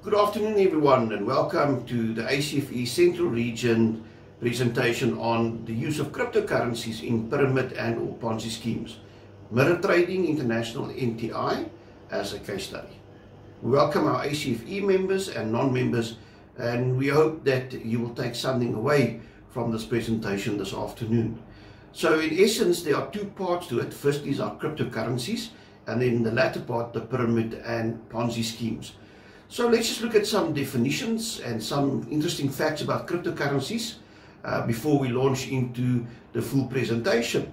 Good afternoon everyone, and welcome to the ACFE Central Region presentation on the use of cryptocurrencies in pyramid and or Ponzi schemes. Mirror Trading International MTI as a case study. We welcome our ACFE members and non-members, and we hope that you will take something away from this presentation this afternoon. So in essence, there are two parts to it. First is our cryptocurrencies, and then the latter part, the pyramid and Ponzi schemes. So let's just look at some definitions and some interesting facts about cryptocurrencies before we launch into the full presentation.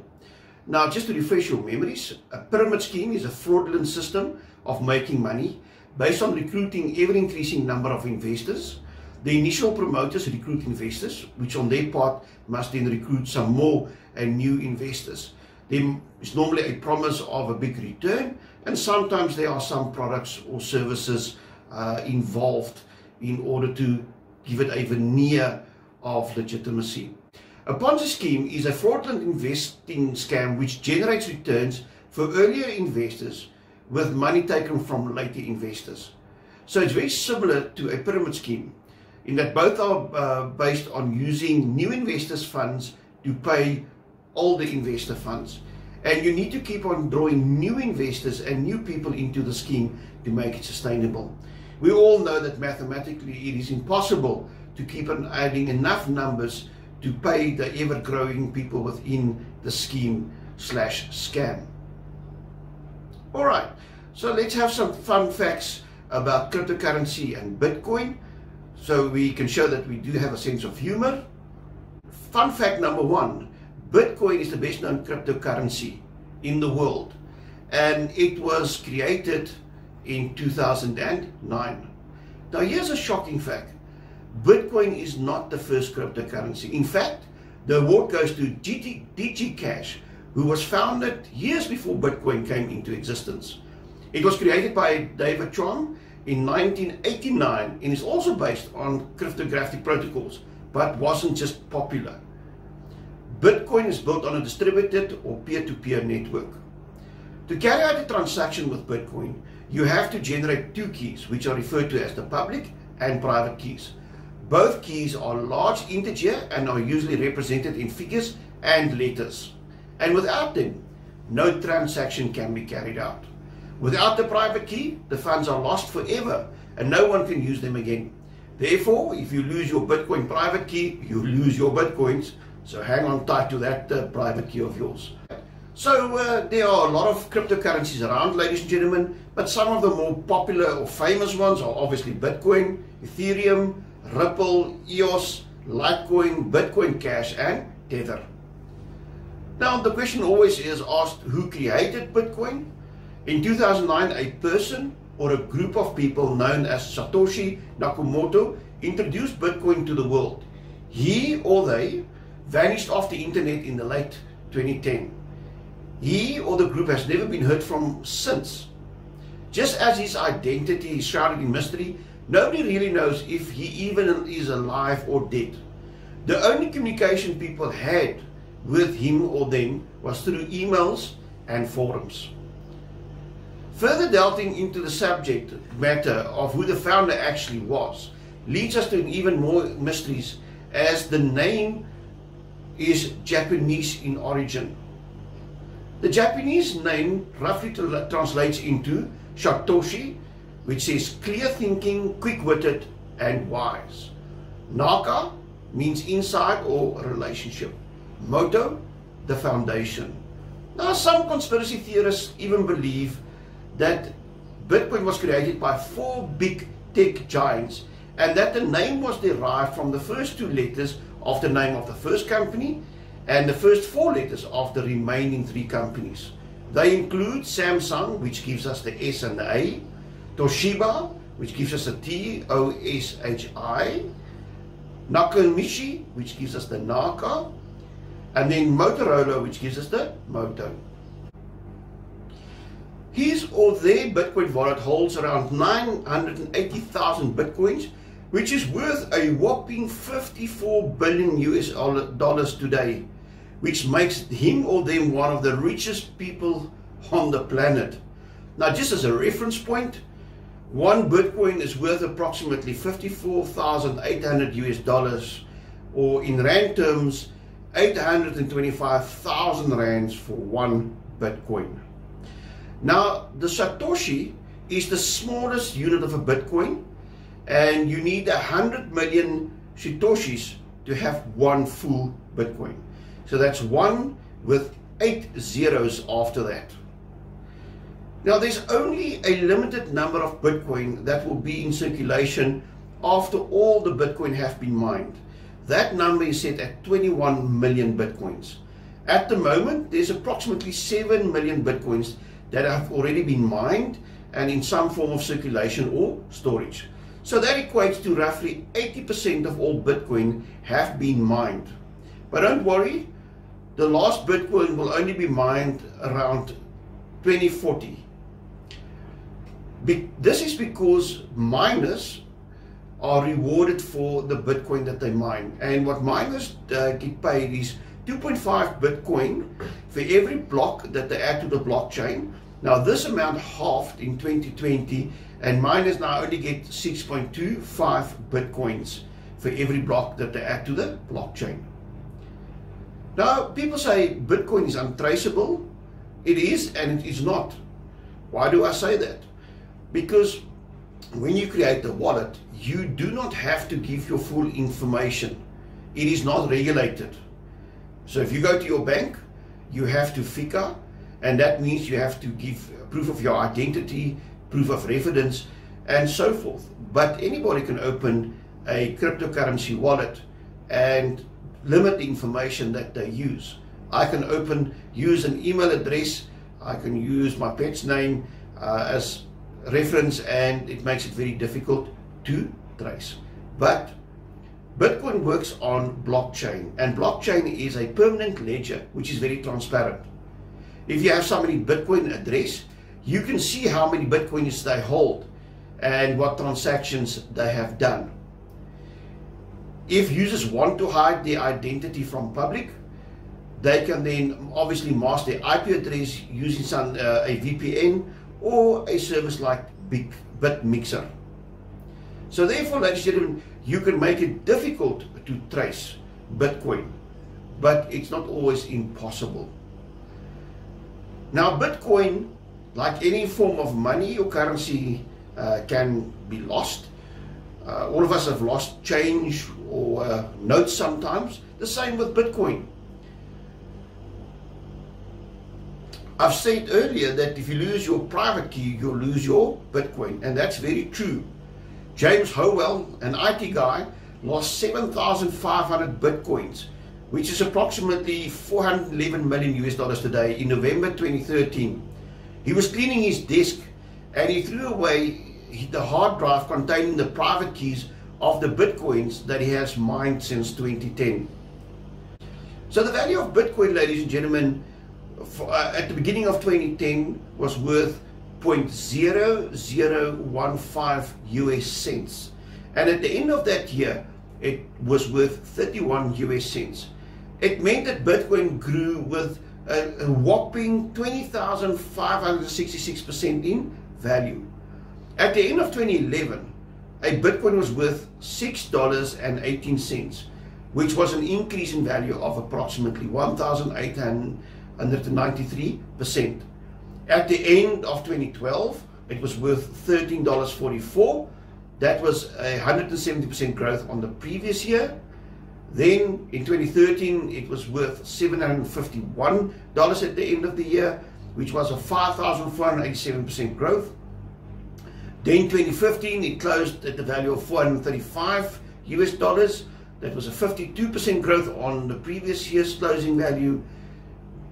Now, just to refresh your memories, a pyramid scheme is a fraudulent system of making money based on recruiting ever-increasing number of investors. The initial promoters recruit investors, which on their part must then recruit some more and new investors. There is normally a promise of a big return, and sometimes there are some products or services involved in order to give it a veneer of legitimacy. A Ponzi scheme is a fraudulent investing scam which generates returns for earlier investors with money taken from later investors. So it's very similar to a pyramid scheme in that both are based on using new investors' funds to pay older investor funds. And you need to keep on drawing new investors and new people into the scheme to make it sustainable. We all know that mathematically it is impossible to keep on adding enough numbers to pay the ever-growing people within the scheme/scam. Alright, so let's have some fun facts about cryptocurrency and Bitcoin, so we can show that we do have a sense of humor. Fun fact number one, Bitcoin is the best known cryptocurrency in the world, and it was created in 2009. Now here's a shocking fact. Bitcoin is not the first cryptocurrency. In fact, the award goes to DigiCash, who was founded years before Bitcoin came into existence. It was created by David Chaum in 1989 and is also based on cryptographic protocols, but wasn't just popular. Bitcoin is built on a distributed or peer-to-peer network. To carry out a transaction with Bitcoin, you have to generate two keys, which are referred to as the public and private keys. Both keys are large integer and are usually represented in figures and letters. And without them, no transaction can be carried out. Without the private key, the funds are lost forever and no one can use them again. Therefore, if you lose your Bitcoin private key, you lose your Bitcoins. So hang on tight to that private key of yours. So there are a lot of cryptocurrencies around, ladies and gentlemen, but some of the more popular or famous ones are obviously Bitcoin, Ethereum, Ripple, EOS, Litecoin, Bitcoin Cash, and Tether. Now the question always is asked, who created Bitcoin? In 2009, a person or a group of people known as Satoshi Nakamoto introduced Bitcoin to the world. He or they vanished off the internet in the late 2010. He or the group has never been heard from since. Just as his identity is shrouded in mystery, nobody really knows if he even is alive or dead. The only communication people had with him or them was through emails and forums. Further delving into the subject matter of who the founder actually was leads us to even more mysteries, as the name is Japanese in origin. The Japanese name roughly translates into Satoshi, which says clear thinking, quick-witted, and wise. Naka means inside or relationship. Moto, the foundation. Now some conspiracy theorists even believe that Bitcoin was created by four big tech giants and that the name was derived from the first two letters of the name of the first company and the first four letters of the remaining three companies. They include Samsung, which gives us the S and the A, Toshiba, which gives us the T-O-S-H-I, Nakamichi, which gives us the Naka, and then Motorola, which gives us the Moto. His or their Bitcoin wallet holds around 980,000 Bitcoins, which is worth a whopping $54 billion US today, which makes him or them one of the richest people on the planet. Now, just as a reference point, One Bitcoin is worth approximately 54,800 US dollars, or in rand terms, 825,000 rands for one Bitcoin. Now, the Satoshi is the smallest unit of a Bitcoin, and you need 100 million Satoshis to have one full Bitcoin. So that's one with 8 zeros after that. Now, there's only a limited number of Bitcoin that will be in circulation after all the Bitcoin have been mined. That number is set at 21 million Bitcoins. At the moment, there's approximately 7 million Bitcoins that have already been mined and in some form of circulation or storage. So that equates to roughly 80% of all Bitcoin have been mined. But don't worry, the last Bitcoin will only be mined around 2040. This is because miners are rewarded for the Bitcoin that they mine. And what miners get paid is 2.5 Bitcoin for every block that they add to the blockchain. Now this amount halved in 2020, and miners now only get 6.25 Bitcoins for every block that they add to the blockchain. Now people say Bitcoin is untraceable. It is and it is not. Why do I say that? Because when you create a wallet, you do not have to give your full information. It is not regulated. So if you go to your bank, you have to FICA, and that means you have to give proof of your identity, proof of residence, and so forth. But anybody can open a cryptocurrency wallet and limit the information that they use. I can use an email address, I can use my pet's name as reference, and it makes it very difficult to trace. But Bitcoin works on blockchain, and blockchain is a permanent ledger which is very transparent. If you have somebody's Bitcoin address, you can see how many Bitcoins they hold and what transactions they have done. If users want to hide their identity from public, they can then obviously mask their IP address using a VPN or a service like BitMixer. So therefore, ladies and gentlemen, you can make it difficult to trace Bitcoin, but it's not always impossible. Now, Bitcoin, like any form of money or currency, can be lost. All of us have lost change or notes sometimes. The same with Bitcoin. I've said earlier that if you lose your private key, you'll lose your Bitcoin, and that's very true. James Howell, an IT guy, lost 7,500 Bitcoins, which is approximately 411 million US dollars today, in November 2013. He was cleaning his desk and he threw away the hard drive containing the private keys of the Bitcoins that he has mined since 2010. So the value of Bitcoin, ladies and gentlemen, at the beginning of 2010 was worth 0.0015 US cents, and at the end of that year it was worth 31 US cents. It meant that Bitcoin grew with a whopping 20,566% in value. At the end of 2011, a Bitcoin was worth $6.18, which was an increase in value of approximately 1,893%. At the end of 2012, it was worth $13.44. That was a 170% growth on the previous year. Then in 2013, it was worth $751 at the end of the year, which was a 5,487% growth. Then 2015, it closed at the value of $435 US dollars. That was a 52% growth on the previous year's closing value.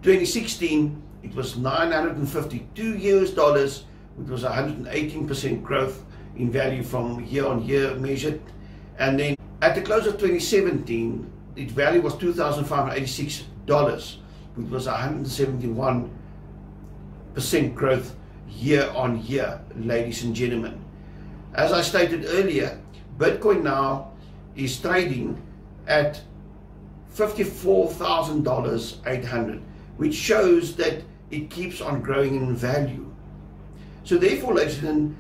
2016, it was $952 US dollars, which was 118% growth in value from year on year measured. And then at the close of 2017, its value was $2,586, which was 171% growth year on year, ladies and gentlemen. As I stated earlier, Bitcoin now is trading at $54,800, which shows that it keeps on growing in value. So therefore, ladies and gentlemen,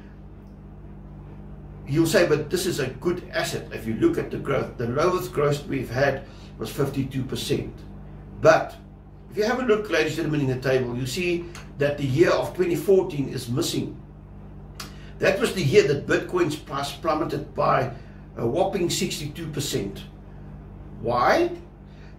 you'll say, but this is a good asset. If you look at the growth, the lowest growth we've had was 52%. But if you have a look, ladies and gentlemen, in the table, you see that the year of 2014 is missing. That was the year that Bitcoin's price plummeted by a whopping 62%. Why?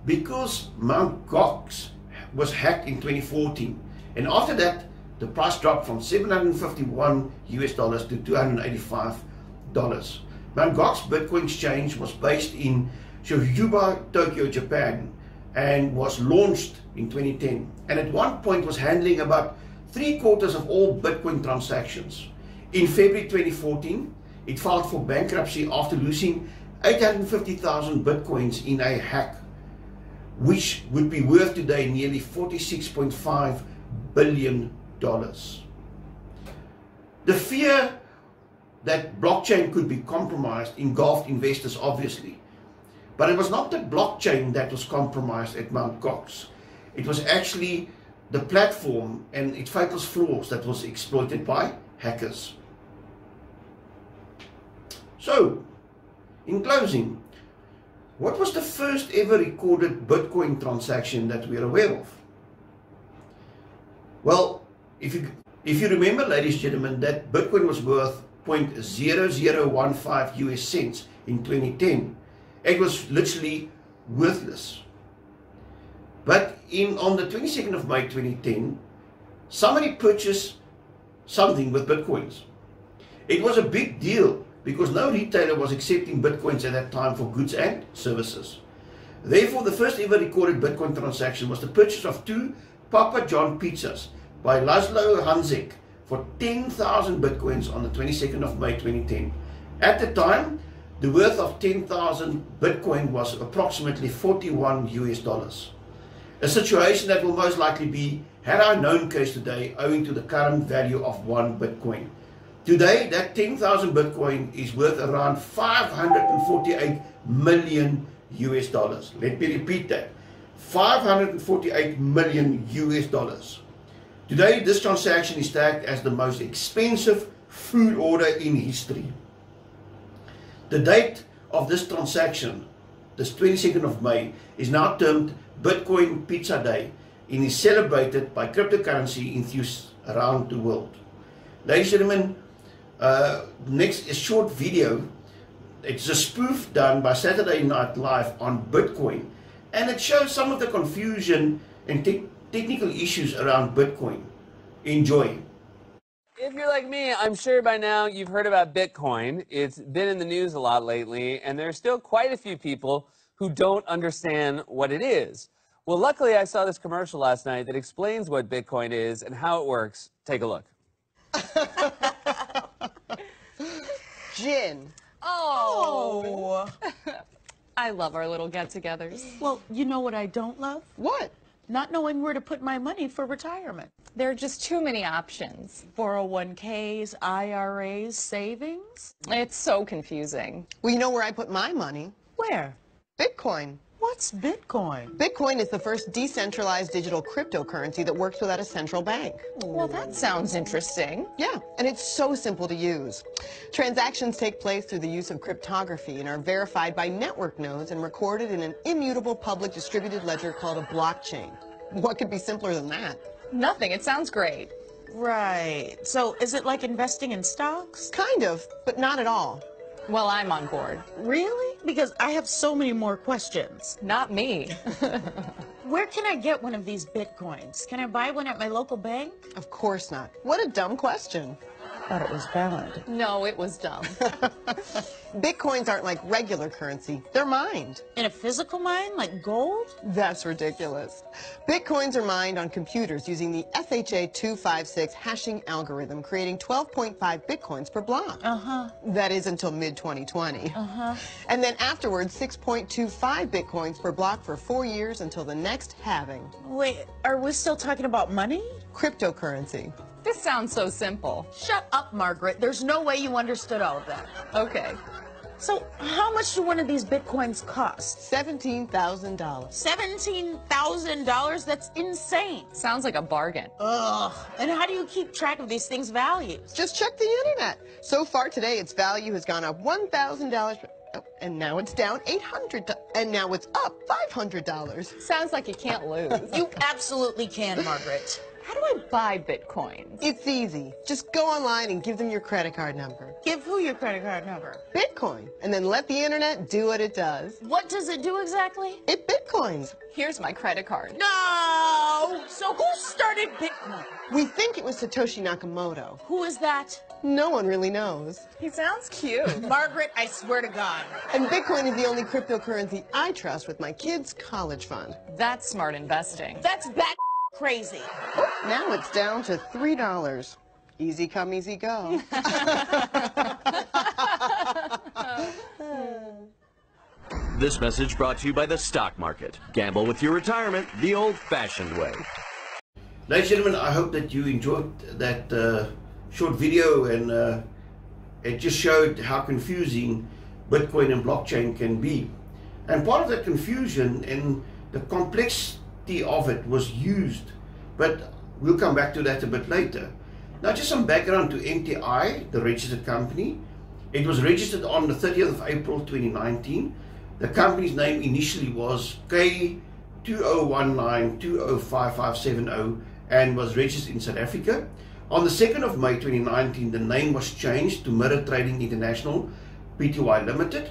Because Mt. Gox was hacked in 2014. And after that, the price dropped from $751 to $285. Mt. Gox Bitcoin Exchange was based in Shibuya, Tokyo, Japan, and was launched in 2010. And at one point was handling about 3/4 of all Bitcoin transactions. In February 2014, it filed for bankruptcy after losing 850,000 Bitcoins in a hack, which would be worth today nearly $46.5 billion. The fear that blockchain could be compromised engulfed investors, obviously. But it was not the blockchain that was compromised at Mt. Gox. It was actually the platform and its fatal flaws that was exploited by hackers. So, in closing, what was the first ever recorded Bitcoin transaction that we are aware of? Well, if you remember, ladies and gentlemen, that Bitcoin was worth 0.0015 US cents in 2010. It was literally worthless. But on the 22nd of May 2010, somebody purchased something with Bitcoins. It was a big deal because no retailer was accepting Bitcoins at that time for goods and services. Therefore, the first ever recorded Bitcoin transaction was the purchase of 2 Papa John pizzas by Laszlo Hanzek for 10,000 Bitcoins on the 22nd of May 2010. At the time, the worth of 10,000 Bitcoin was approximately $41 US. A situation that will most likely be, had I known case today, owing to the current value of 1 Bitcoin. Today, that 10,000 Bitcoin is worth around $548 million US. Let me repeat that. $548 million US. Today, this transaction is tagged as the most expensive food order in history. The date of this transaction, this 22nd of May, is now termed Bitcoin Pizza Day and is celebrated by cryptocurrency enthusiasts around the world. Ladies and gentlemen, next is a short video. It's a spoof done by Saturday Night Live on Bitcoin, and it shows some of the confusion and technical issues around Bitcoin. Enjoy. If you're like me, I'm sure by now you've heard about Bitcoin. It's been in the news a lot lately, and there's still quite a few people who don't understand what it is. Well, luckily I saw this commercial last night that explains what Bitcoin is and how it works. Take a look. Gin. Oh. I love our little get-togethers. Well, you know what I don't love? What? Not knowing where to put my money for retirement. There are just too many options. 401ks, IRAs, savings. It's so confusing. Well, you know where I put my money? Where? Bitcoin. What's Bitcoin? Bitcoin is the first decentralized digital cryptocurrency that works without a central bank. Well, that sounds interesting. Yeah, and it's so simple to use. Transactions take place through the use of cryptography and are verified by network nodes and recorded in an immutable public distributed ledger called a blockchain. What could be simpler than that? Nothing. It sounds great. Right. So is it like investing in stocks? Kind of, but not at all. Well, I'm on board. Really? Because I have so many more questions. Not me. Where can I get one of these Bitcoins? Can I buy one at my local bank? Of course not. What a dumb question. Thought it was valid. No, it was dumb. Bitcoins aren't like regular currency. They're mined. In a physical mine, like gold? That's ridiculous. Bitcoins are mined on computers using the SHA-256 hashing algorithm, creating 12.5 Bitcoins per block. Uh-huh. That is until mid-2020. Uh-huh. And then afterwards, 6.25 Bitcoins per block for 4 years until the next halving. Wait, are we still talking about money? Cryptocurrency. This sounds so simple. Shut up, Margaret. There's no way you understood all of that. Okay. So how much do one of these Bitcoins cost? $17,000. $17,000? That's insane. Sounds like a bargain. Ugh. And how do you keep track of these things' values? Just check the internet. So far today, its value has gone up $1,000. Oh, and now it's down $800. And now it's up $500. Sounds like you can't lose. You absolutely can, Margaret. How do I buy Bitcoins? It's easy. Just go online and give them your credit card number. Give who your credit card number? Bitcoin. And then let the internet do what it does. What does it do exactly? It Bitcoins. Here's my credit card. No! So who started Bitcoin? We think it was Satoshi Nakamoto. Who is that? No one really knows. He sounds cute. Margaret, I swear to God. And Bitcoin is the only cryptocurrency I trust with my kids' college fund. That's smart investing. That's bat crazy. Oh, now it's down to $3. Easy come, easy go. This message brought to you by the stock market. Gamble with your retirement the old-fashioned way. Ladies and gentlemen, I hope that you enjoyed that short video, and it just showed how confusing Bitcoin and blockchain can be. And part of that confusion and the complexity of it was used, but we'll come back to that a bit later. Now, just some background to MTI, the registered company. It was registered on the 30th of April 2019. The company's name initially was K2019205570 and was registered in South Africa. On the 2nd of May 2019, the name was changed to Mirror Trading International Pty Limited.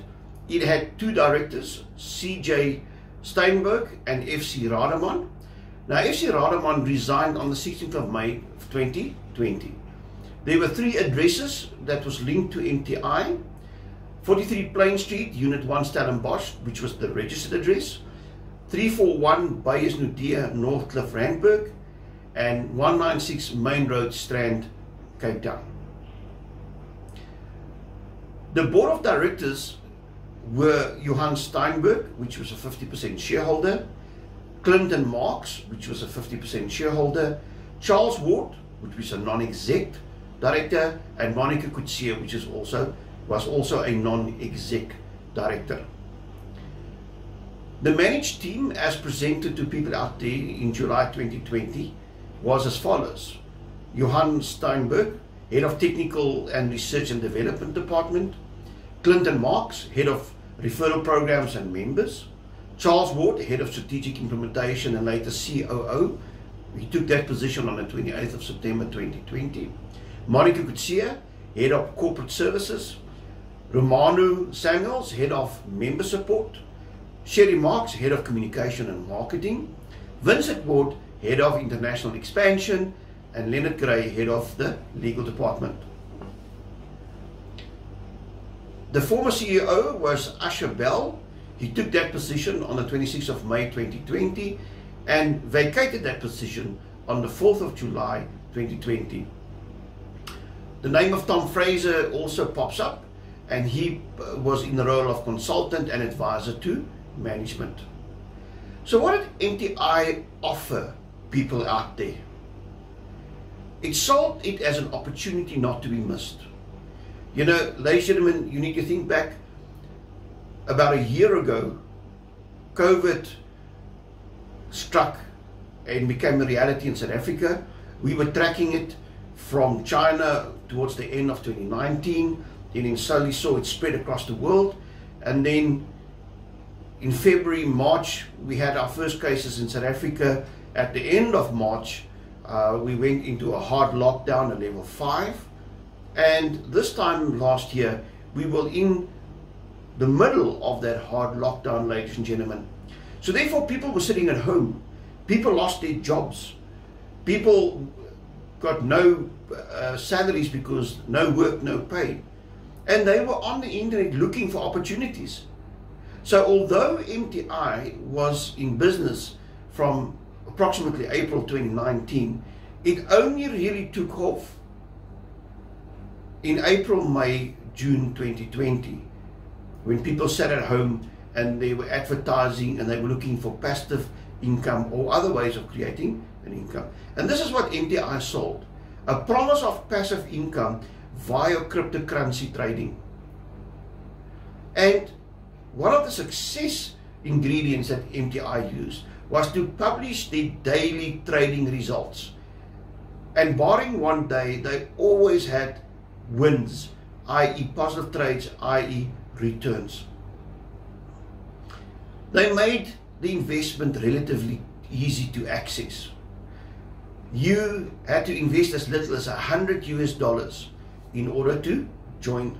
It had two directors, CJ Steinberg and FC Rademan. Now, FC Rademan resigned on the 16th of May 2020. There were three addresses that was linked to MTI. 43 Plain Street, Unit 1, Stellenbosch, which was the registered address. 341 Beyers-Naudé, Northcliffe, Randburg. And 196 Main Road, Strand, Cape Town. The board of directors were Johan Steinberg, which was a 50% shareholder, Clinton Marks, which was a 50% shareholder, Charles Ward, which was a non-exec director, and Monica Coetzee, which was also a non-exec director. The managed team, as presented to people out there in July 2020, was as follows: Johan Steinberg, Head of Technical and Research and Development Department; Clinton Marks, Head of Referral Programs and Members; Charles Ward, Head of Strategic Implementation and later COO. He took that position on the 28th of September 2020. Monica Coetzee, Head of Corporate Services; Romano Samuels, Head of Member Support; Sherry Marks, Head of Communication and Marketing; Vincent Ward, Head of International Expansion; and Leonard Gray, Head of the Legal Department. The former CEO was Asher Bell. He took that position on the 26th of May 2020 and vacated that position on the 4th of July 2020. The name of Tom Fraser also pops up, and he was in the role of consultant and advisor to management. So what did MTI offer people out there? It sold it as an opportunity not to be missed. You know, ladies and gentlemen, you need to think back. About a year ago, COVID struck and became a reality in South Africa. We were tracking it from China towards the end of 2019, and then slowly saw it spread across the world. And then in February, March, we had our first cases in South Africa. At the end of March, we went into a hard lockdown, a level 5. And this time last year, we were in the middle of that hard lockdown, ladies and gentlemen. So therefore, people were sitting at home. People lost their jobs. People got no salaries because no work, no pay. And they were on the internet looking for opportunities. So although MTI was in business from approximately April 2019, it only really took off in April, May, June 2020, when people sat at home and they were advertising and they were looking for passive income or other ways of creating an income. And this is what MTI sold: a promise of passive income via cryptocurrency trading. And one of the success ingredients that MTI used was to publish their daily trading results. And barring one day, they always had wins, i.e. positive trades, i.e. returns. They made the investment relatively easy to access. You had to invest as little as $100 in order to join.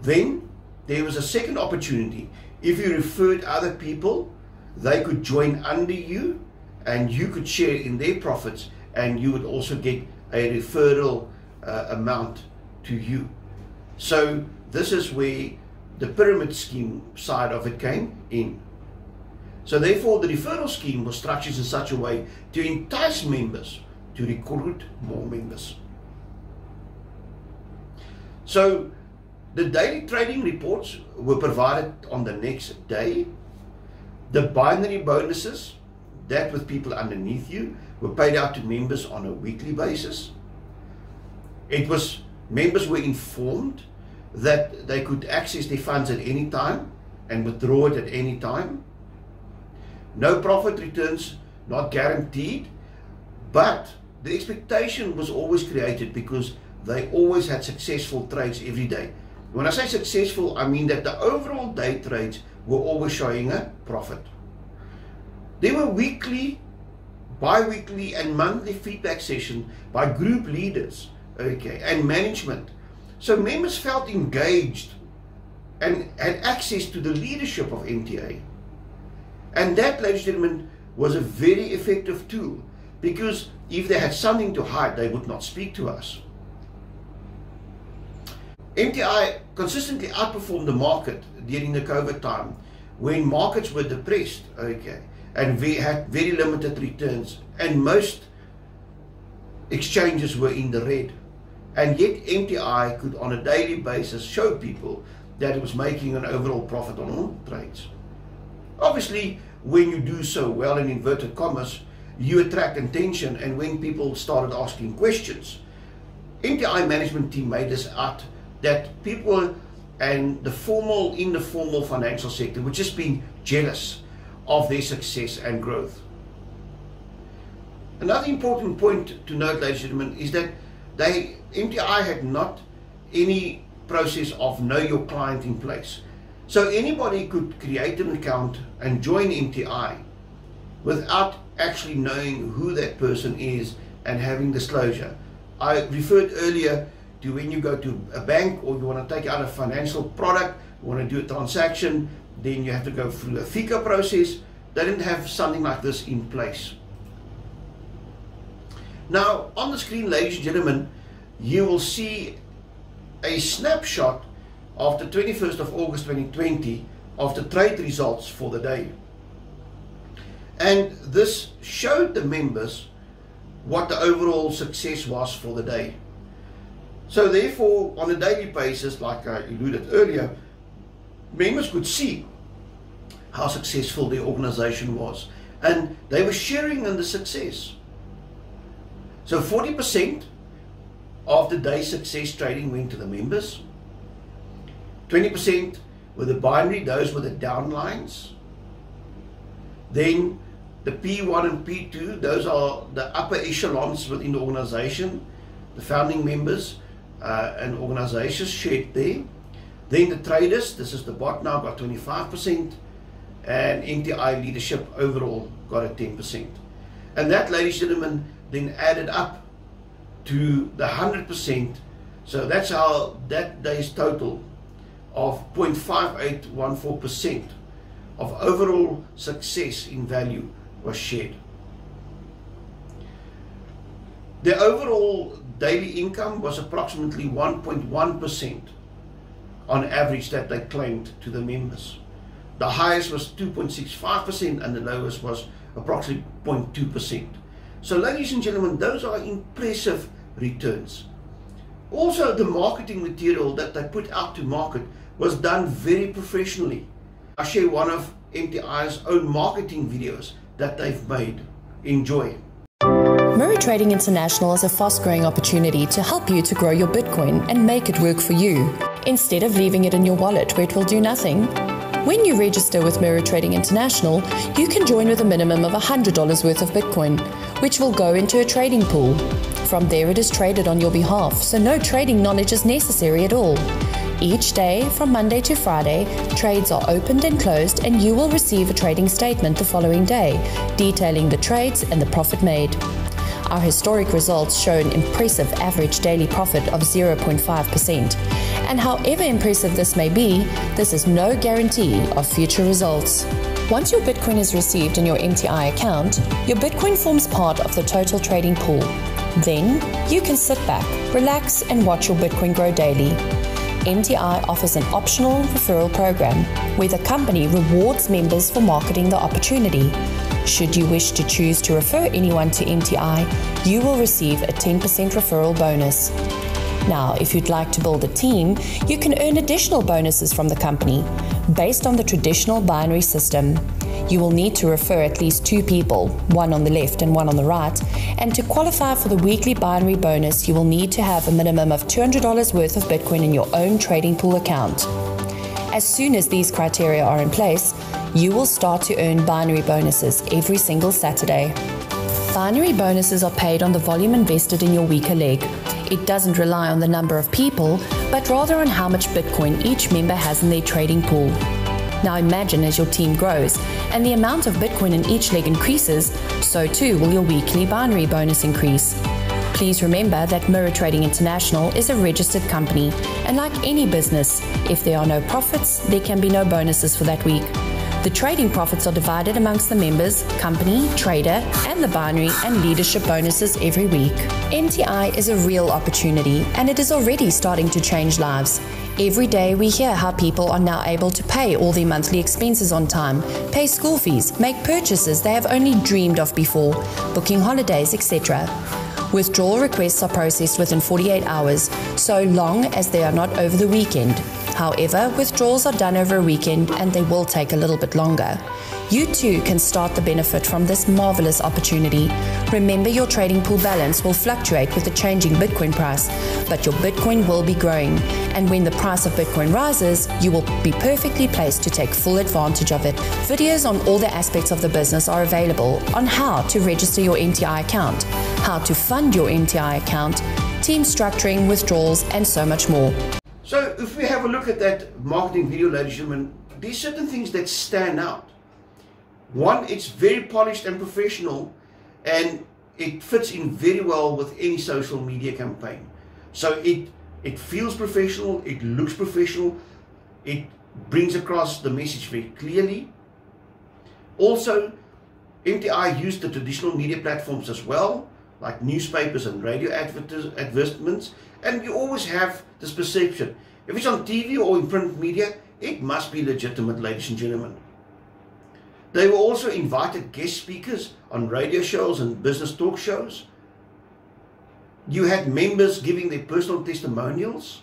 Then there was a second opportunity. If you referred other people, they could join under you and you could share in their profits, and you would also get a referral amount to you. So this is where the pyramid scheme side of it came in. So therefore the referral scheme was structured in such a way to entice members to recruit more members. So the daily trading reports were provided on the next day. The binary bonuses, that with people underneath you, were paid out to members on a weekly basis. Members were informed that they could access their funds at any time and withdraw it at any time. No profit returns, not guaranteed, but the expectation was always created because they always had successful trades every day. When I say successful, I mean that the overall day trades were always showing a profit. There were weekly, bi-weekly and monthly feedback sessions by group leaders, and management. So members felt engaged and had access to the leadership of MTA. And that, ladies and gentlemen, was a very effective tool, because if they had something to hide, they would not speak to us. MTI consistently outperformed the market during the COVID time, when markets were depressed, and we had very limited returns, and most exchanges were in the red. And yet MTI could on a daily basis show people that it was making an overall profit on all trades. Obviously, when you do so well, in inverted commas, you attract attention, and when people started asking questions, MTI management team made this out that people and the informal financial sector were just being jealous of their success and growth. Another important point to note, ladies and gentlemen, is that MTI had not any process of know your client in place. So anybody could create an account and join MTI without actually knowing who that person is and having disclosure. I referred earlier to when you go to a bank or you want to take out a financial product, you want to do a transaction, then you have to go through a FICA process. They didn't have something like this in place. Now on the screen, ladies and gentlemen, you will see a snapshot of the 21st of August 2020 of the trade results for the day. And this showed the members what the overall success was for the day. So therefore, on a daily basis, like I alluded earlier, members could see how successful the organization was, and they were sharing in the success. So 40% of the day's success trading went to the members. 20% were the binary, those were the downlines. Then the P1 and P2, those are the upper echelons within the organization. The founding members and organizations shared there. Then the traders, this is the bot now, got 25%, and MTI leadership overall got a 10%. And that, ladies and gentlemen, then added up to the 100%. So that's how that day's total of 0.5814% of overall success in value was shared. The overall daily income was approximately 1.1% on average that they claimed to the members. The highest was 2.65% and the lowest was approximately 0.2%. So ladies and gentlemen, those are impressive returns. Also, the marketing material that they put out to market was done very professionally. I share one of MTI's own marketing videos that they've made. Enjoy. Murray Trading International is a fast-growing opportunity to help you to grow your Bitcoin and make it work for you. instead of leaving it in your wallet where it will do nothing. When you register with Mirror Trading International, you can join with a minimum of $100 worth of Bitcoin, which will go into a trading pool. From there it is traded on your behalf, so no trading knowledge is necessary at all. Each day, from Monday to Friday, trades are opened and closed, and you will receive a trading statement the following day, detailing the trades and the profit made. Our historic results show an impressive average daily profit of 0.5%. And however impressive this may be, this is no guarantee of future results. Once your Bitcoin is received in your MTI account, your Bitcoin forms part of the total trading pool. Then, you can sit back, relax, and watch your Bitcoin grow daily. MTI offers an optional referral program where the company rewards members for marketing the opportunity. Should you wish to choose to refer anyone to MTI, you will receive a 10% referral bonus. Now, if you'd like to build a team, you can earn additional bonuses from the company based on the traditional binary system. You will need to refer at least 2 people, one on the left and one on the right, and to qualify for the weekly binary bonus, you will need to have a minimum of $200 worth of Bitcoin in your own trading pool account. As soon as these criteria are in place, you will start to earn binary bonuses every single Saturday. Binary bonuses are paid on the volume invested in your weaker leg. It doesn't rely on the number of people, but rather on how much Bitcoin each member has in their trading pool. Now imagine as your team grows and the amount of Bitcoin in each leg increases, so too will your weekly binary bonus increase. Please remember that Mirror Trading International is a registered company, and like any business, if there are no profits, there can be no bonuses for that week. The trading profits are divided amongst the members, company, trader, and the binary and leadership bonuses every week. MTI is a real opportunity, and it is already starting to change lives. Every day we hear how people are now able to pay all their monthly expenses on time, pay school fees, make purchases they have only dreamed of before, booking holidays, etc. Withdrawal requests are processed within 48 hours, so long as they are not over the weekend. However, withdrawals are done over a weekend and they will take a little bit longer. You too can start the benefit from this marvelous opportunity. Remember, your trading pool balance will fluctuate with the changing Bitcoin price, but your Bitcoin will be growing. And when the price of Bitcoin rises, you will be perfectly placed to take full advantage of it. Videos on all the aspects of the business are available on how to register your MTI account, how to fund your MTI account, team structuring, withdrawals, and so much more. So if we have a look at that marketing video, ladies and gentlemen, there's certain things that stand out. One, it's very polished and professional, and it fits in very well with any social media campaign. So it feels professional, it looks professional, it brings across the message very clearly. Also, MTI used the traditional media platforms as well, like newspapers and radio advertisements, and you always have this perception, if it's on TV or in print media, it must be legitimate, ladies and gentlemen. They were also invited guest speakers on radio shows and business talk shows. You had members giving their personal testimonials.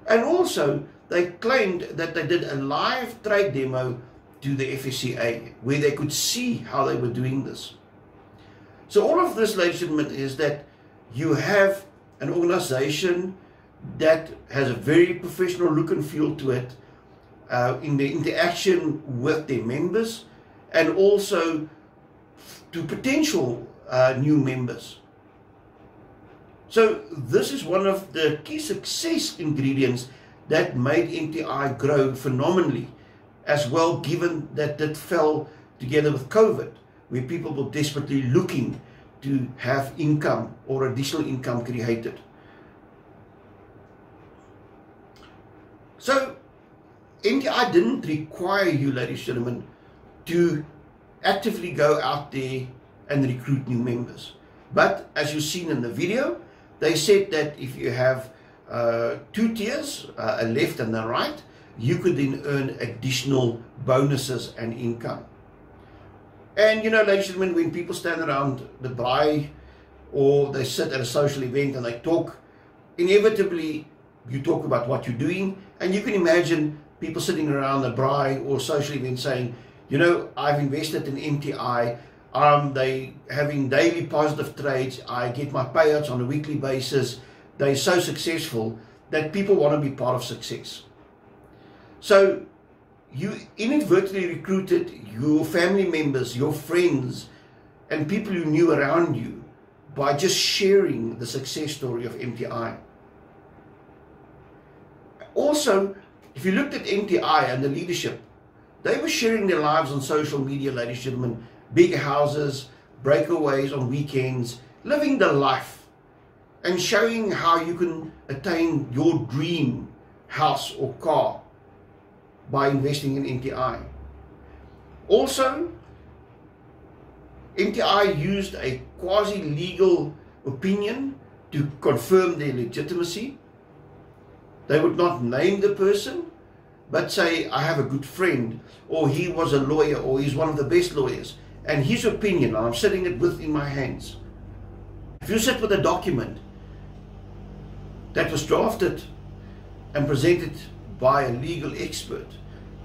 And also, they claimed that they did a live trade demo to the FSCA, where they could see how they were doing this. So all of this, ladies and gentlemen, is that you have an organization that has a very professional look and feel to it, in the interaction with their members, and also to potential new members. So this is one of the key success ingredients that made MTI grow phenomenally as well, given that it fell together with COVID, where people were desperately looking to have income or additional income created. So MTI didn't require you, ladies and gentlemen, to actively go out there and recruit new members. But as you've seen in the video, they said that if you have 2 tiers, a left and a right, you could then earn additional bonuses and income. And you know, ladies and gentlemen, when people stand around the braai or they sit at a social event and they talk, inevitably you talk about what you're doing, and you can imagine people sitting around a braai or social event saying, you know, I've invested in MTI, they having daily positive trades, I get my payouts on a weekly basis, they're so successful that people want to be part of success. So you inadvertently recruited your family members, your friends, and people you knew around you by just sharing the success story of MTI. Also, if you looked at MTI and the leadership, they were sharing their lives on social media, ladies and gentlemen, big houses, breakaways on weekends, living the life and showing how you can attain your dream house or car by investing in MTI. Also, MTI used a quasi-legal opinion to confirm their legitimacy. They would not name the person, but say, I have a good friend, or he was a lawyer, or he's one of the best lawyers, and his opinion, I'm sitting it in my hands. If you sit with a document that was drafted and presented by a legal expert,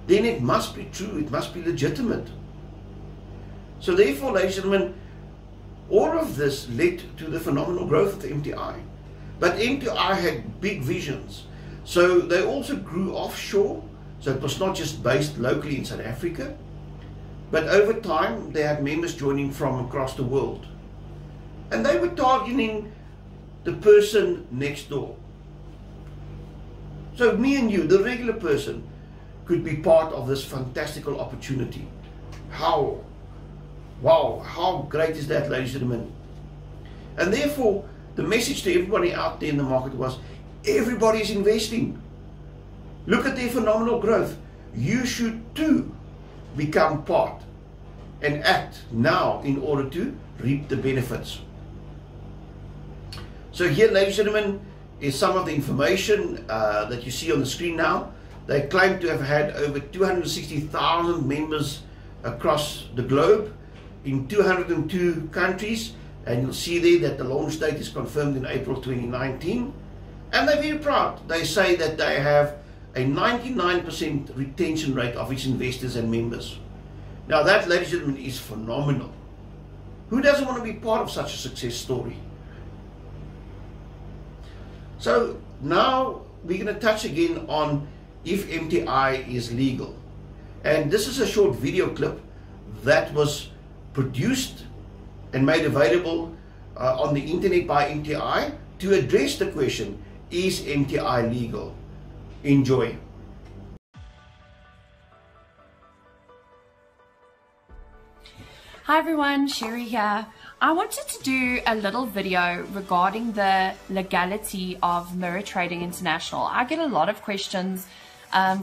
then it must be true, it must be legitimate. So therefore, ladies and gentlemen, all of this led to the phenomenal growth of the MTI. But MTI had big visions. So they also grew offshore. So it was not just based locally in South Africa, but over time they had members joining from across the world. And they were targeting the person next door. So me and you, the regular person, could be part of this fantastical opportunity. Wow, how great is that, ladies and gentlemen? And therefore, the message to everybody out there in the market was, everybody is investing. Look at their phenomenal growth. You should too become part and act now in order to reap the benefits. So here, ladies and gentlemen, is some of the information that you see on the screen now. They claim to have had over 260,000 members across the globe in 202 countries, and you'll see there that the launch date is confirmed in April 2019. And they're very proud. They say that they have a 99% retention rate of its investors and members. Now that, ladies and gentlemen, is phenomenal. Who doesn't want to be part of such a success story? So now we're going to touch again on if MTI is legal. And this is a short video clip that was produced and made available on the internet by MTI to address the question, is MTI legal? Enjoy. Hi everyone, Sherry here. I wanted to do a little video regarding the legality of Mirror Trading International. I get a lot of questions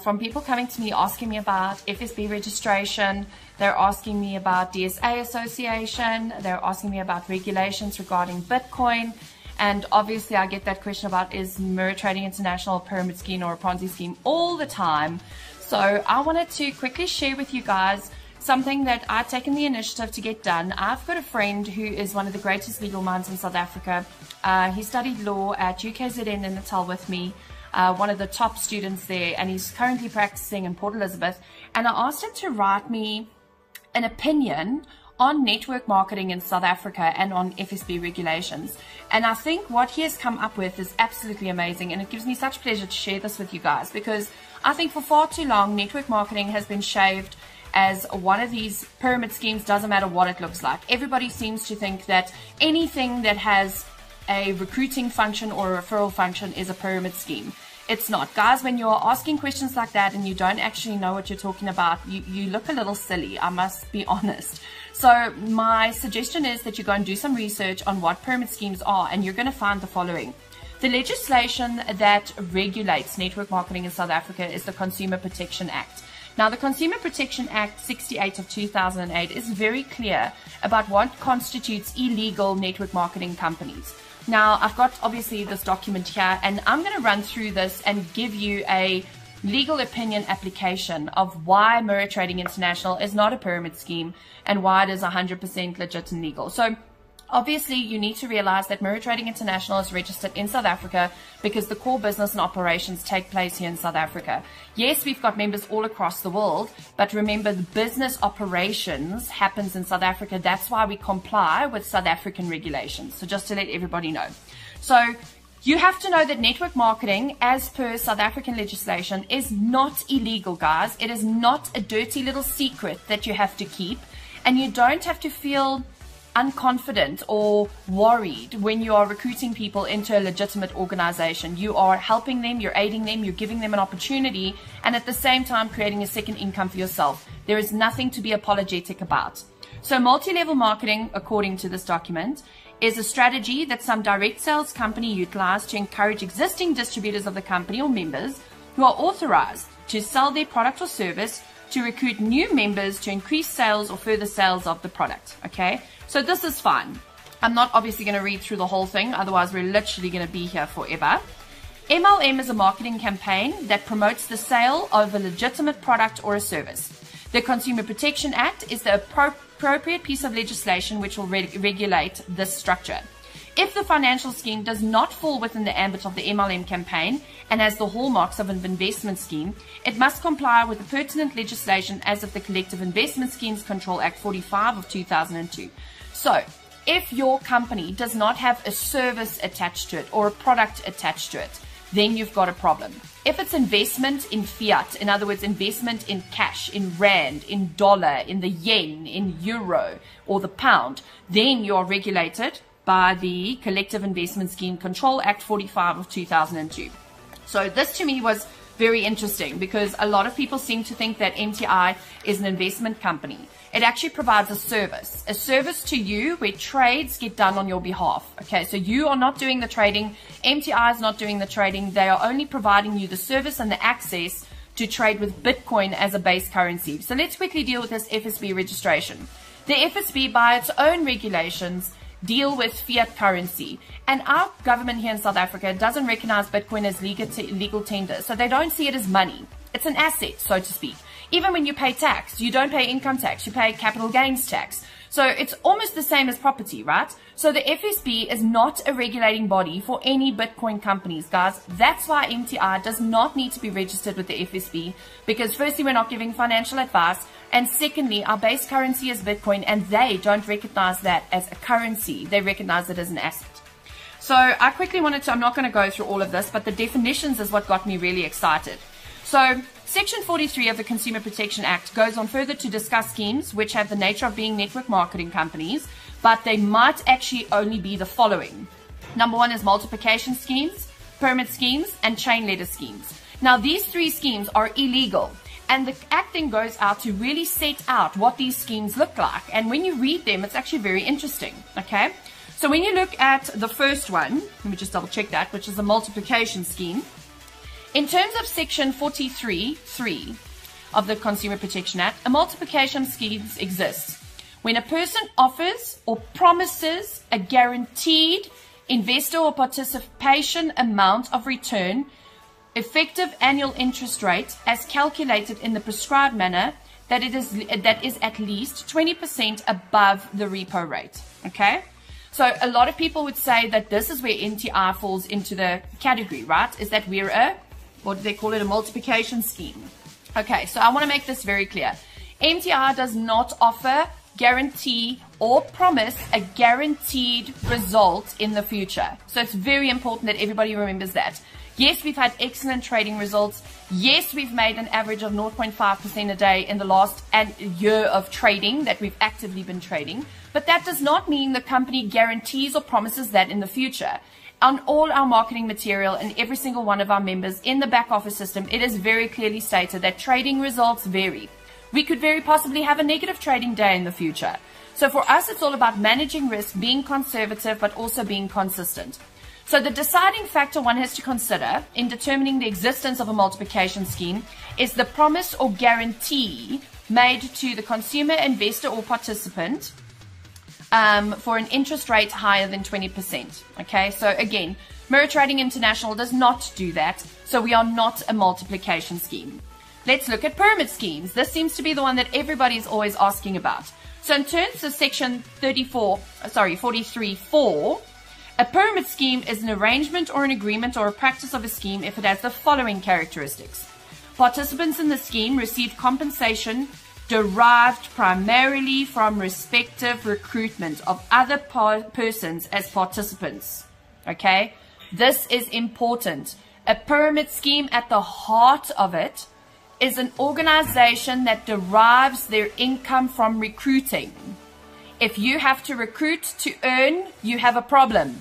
from people coming to me asking me about FSB registration. They're asking me about DSA association. They're asking me about regulations regarding Bitcoin. And obviously I get that question about, is Mirror Trading International a pyramid scheme or a Ponzi scheme all the time. So I wanted to quickly share with you guys something that I've taken the initiative to get done. I've got a friend who is one of the greatest legal minds in South Africa. He studied law at UKZN in Natal with me, one of the top students there, and he's currently practicing in Port Elizabeth. And I asked him to write me an opinion on network marketing in South Africa and on FSB regulations. And I think what he has come up with is absolutely amazing, and it gives me such pleasure to share this with you guys, because I think for far too long network marketing has been shaved as one of these pyramid schemes, doesn't matter what it looks like. Everybody seems to think that anything that has a recruiting function or a referral function is a pyramid scheme. It's not. Guys, when you're asking questions like that and you don't actually know what you're talking about, you look a little silly, I must be honest. So my suggestion is that you go and do some research on what pyramid schemes are, and you're going to find the following. The legislation that regulates network marketing in South Africa is the Consumer Protection Act. Now, the Consumer Protection Act 68 of 2008 is very clear about what constitutes illegal network marketing companies. Now, I've got obviously this document here, and I'm going to run through this and give you a legal opinion application of why Mirror Trading International is not a pyramid scheme and why it is 100% legit and legal. So obviously, you need to realize that Mirror Trading International is registered in South Africa because the core business and operations take place here in South Africa. Yes, we've got members all across the world, but remember, the business operations happens in South Africa. That's why we comply with South African regulations. So just to let everybody know. So You have to know that network marketing, as per South African legislation, is not illegal, guys. It is not a dirty little secret that you have to keep, and you don't have to feel unconfident or worried when you are recruiting people into a legitimate organization. You are helping them, you're aiding them, you're giving them an opportunity, and at the same time creating a second income for yourself. There is nothing to be apologetic about. So multi-level marketing, according to this document, is a strategy that some direct sales company utilize to encourage existing distributors of the company or members who are authorized to sell their product or service to recruit new members to increase sales or further sales of the product. Okay, so this is fine. I'm not obviously going to read through the whole thing, otherwise we're literally going to be here forever. MLM is a marketing campaign that promotes the sale of a legitimate product or a service. The Consumer Protection Act is the appropriate piece of legislation which will regulate this structure. If the financial scheme does not fall within the ambit of the MLM campaign and has the hallmarks of an investment scheme, it must comply with the pertinent legislation as of the Collective Investment Schemes Control Act 45 of 2002. So, if your company does not have a service attached to it or a product attached to it, then you've got a problem. If it's investment in fiat, in other words, investment in cash, in rand, in dollar, in the yen, in euro, or the pound, then you are regulated by the Collective Investment Scheme Control Act 45 of 2002. So this to me was very interesting because a lot of people seem to think that MTI is an investment company. It actually provides a service to you where trades get done on your behalf. Okay, so you are not doing the trading. MTI is not doing the trading. They are only providing you the service and the access to trade with Bitcoin as a base currency. So let's quickly deal with this FSB registration. The FSB, by its own regulations, deal with fiat currency. And our government here in South Africa doesn't recognize Bitcoin as legal tender. So they don't see it as money. It's an asset, so to speak. Even when you pay tax, you don't pay income tax, you pay capital gains tax. So it's almost the same as property, right? So the FSB is not a regulating body for any Bitcoin companies, guys. That's why MTI does not need to be registered with the FSB, because firstly, we're not giving financial advice, and secondly, our base currency is Bitcoin, and they don't recognize that as a currency. They recognize it as an asset. So I quickly wanted to, I'm not going to go through all of this, but the definitions is what got me really excited. So Section 43 of the Consumer Protection Act goes on further to discuss schemes which have the nature of being network marketing companies, but they might actually only be the following. Number one is multiplication schemes, pyramid schemes, and chain letter schemes. Now, these three schemes are illegal, and the Act then goes out to really set out what these schemes look like. And when you read them, it's actually very interesting, okay? So when you look at the first one, let me just double check that, which is the multiplication scheme. In terms of Section 43(3) of the Consumer Protection Act, a multiplication scheme exists when a person offers or promises a guaranteed investor or participation amount of return, effective annual interest rate as calculated in the prescribed manner that is at least 20% above the repo rate. Okay? So a lot of people would say that this is where MTI falls into the category, right? Is that we're a, what do they call it, a multiplication scheme. Okay, so I want to make this very clear. MTI does not offer, guarantee, or promise a guaranteed result in the future. So it's very important that everybody remembers that. Yes, we've had excellent trading results. Yes, we've made an average of 0.5% a day in the last year of trading that we've actively been trading. But that does not mean the company guarantees or promises that in the future. On all our marketing material and every single one of our members in the back office system, it is very clearly stated that trading results vary. We could very possibly have a negative trading day in the future. So for us, it's all about managing risk, being conservative, but also being consistent. So the deciding factor one has to consider in determining the existence of a multiplication scheme is the promise or guarantee made to the consumer, investor, or participant for an interest rate higher than 20%. Okay, so again, Mirror Trading International does not do that, so we are not a multiplication scheme. Let's look at pyramid schemes. This seems to be the one that everybody is always asking about. So in terms of Section 43(4), a pyramid scheme is an arrangement or an agreement or a practice of a scheme if it has the following characteristics. Participants in the scheme receive compensation derived primarily from respective recruitment of other persons as participants. Okay? This is important. A pyramid scheme at the heart of it is an organization that derives their income from recruiting. If you have to recruit to earn, you have a problem.